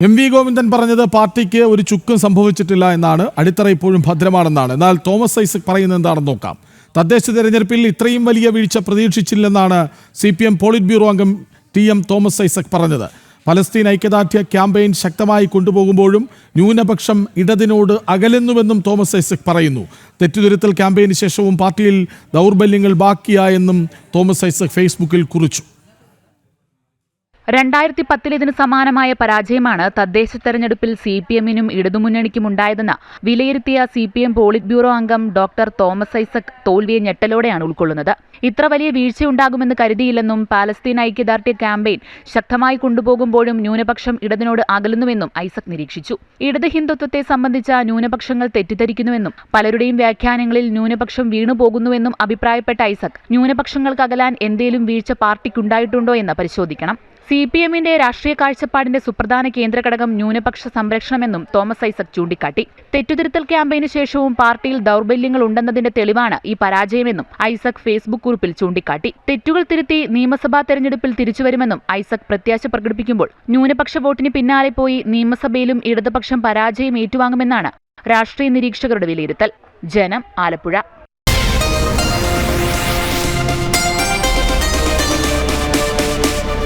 MV. Govindan പറഞ്ഞത് പാർട്ടിക്ക് ഒരു ചുക്കും സംഭവിച്ചിട്ടില്ല എന്നാണ്, അടിത്തറ ഇപ്പോഴും ഭദ്രമാണെന്നാണ്. എന്നാൽ തോമസ് ഐസക് പറയുന്നത് എന്താണെന്ന് നോക്കാം. തദ്ദേശ തെരഞ്ഞെടുപ്പിൽ ഇത്രയും വലിയ വീഴ്ച പ്രതീക്ഷിച്ചില്ലെന്നാണ് CPM പോളിറ്റ് ബ്യൂറോ അംഗം TM തോമസ് ഐസക് പറഞ്ഞത്. പലസ്തീൻ ഐക്യദാർഢ്യ ക്യാമ്പയിൻ ശക്തമായി കൊണ്ടുപോകുമ്പോഴും ന്യൂനപക്ഷം ഇടതിനോട് അകലുന്നുവെന്നും തോമസ് ഐസക് പറയുന്നു. തെറ്റുതിരുത്തൽ ക്യാമ്പയിന് ശേഷവും പാർട്ടിയിൽ ദൗർബല്യങ്ങൾ ബാക്കിയായെന്നും തോമസ് ഐസക് ഫേസ്ബുക്കിൽ കുറിച്ചു. 2010 ഇതിന് സമാനമായ പരാജയമാണ് തദ്ദേശ തെരഞ്ഞെടുപ്പിൽ CPM-നും ഇടതുമുന്നണിക്കും ഉണ്ടായതെന്ന് വിലയിരുത്തിയ CPM പോളിറ്റ് ബ്യൂറോ അംഗം ഡോക്ടർ തോമസ് ഐസക് തോൽവിയെ ഞെട്ടലോടെയാണ് ഉൾക്കൊള്ളുന്നത്. ഇത്ര വലിയ വീഴ്ചയുണ്ടാകുമെന്ന് കരുതിയില്ലെന്നും പാലസ്തീൻ ഐക്യദാർഢ്യ ക്യാമ്പയിൻ ശക്തമായി കൊണ്ടുപോകുമ്പോഴും ന്യൂനപക്ഷം ഇടതിനോട് അകലുന്നുവെന്നും ഐസക് നിരീക്ഷിച്ചു. ഇടത് ഹിന്ദുത്വത്തെ സംബന്ധിച്ച ന്യൂനപക്ഷങ്ങൾ തെറ്റിദ്ധരിക്കുന്നുവെന്നും പലരുടെയും വ്യാഖ്യാനങ്ങളിൽ ന്യൂനപക്ഷം വീണുപോകുന്നുവെന്നും അഭിപ്രായപ്പെട്ട ഐസക് ന്യൂനപക്ഷങ്ങൾക്ക് അകലാൻ എന്തേലും വീഴ്ച പാർട്ടിക്കുണ്ടായിട്ടുണ്ടോ എന്ന് പരിശോധിക്കണം. CPM-ന്റെ രാഷ്ട്രീയ കാഴ്ചപ്പാടിന്റെ സുപ്രധാന കേന്ദ്രഘടകം ന്യൂനപക്ഷ സംരക്ഷണമെന്നും തോമസ് ഐസക് ചൂണ്ടിക്കാട്ടി. തെറ്റുതിരുത്തൽ ക്യാമ്പയിന് ശേഷവും പാർട്ടിയിൽ ദൗർബല്യങ്ങൾ ഉണ്ടെന്നതിന്റെ തെളിവാണ് ഈ പരാജയമെന്നും ഐസക് ഫേസ്ബുക്ക് കുറിപ്പിൽ ചൂണ്ടിക്കാട്ടി. തെറ്റുകൾ തിരുത്തി നിയമസഭാ തെരഞ്ഞെടുപ്പിൽ തിരിച്ചുവരുമെന്നും ഐസക് പ്രത്യാശ പ്രകടിപ്പിക്കുമ്പോൾ ന്യൂനപക്ഷ വോട്ടിന് പിന്നാലെ പോയി നിയമസഭയിലും ഇടതുപക്ഷം പരാജയം ഏറ്റുവാങ്ങുമെന്നാണ് രാഷ്ട്രീയ നിരീക്ഷകരുടെ വിലയിരുത്തൽ. ജനം, ആലപ്പുഴ.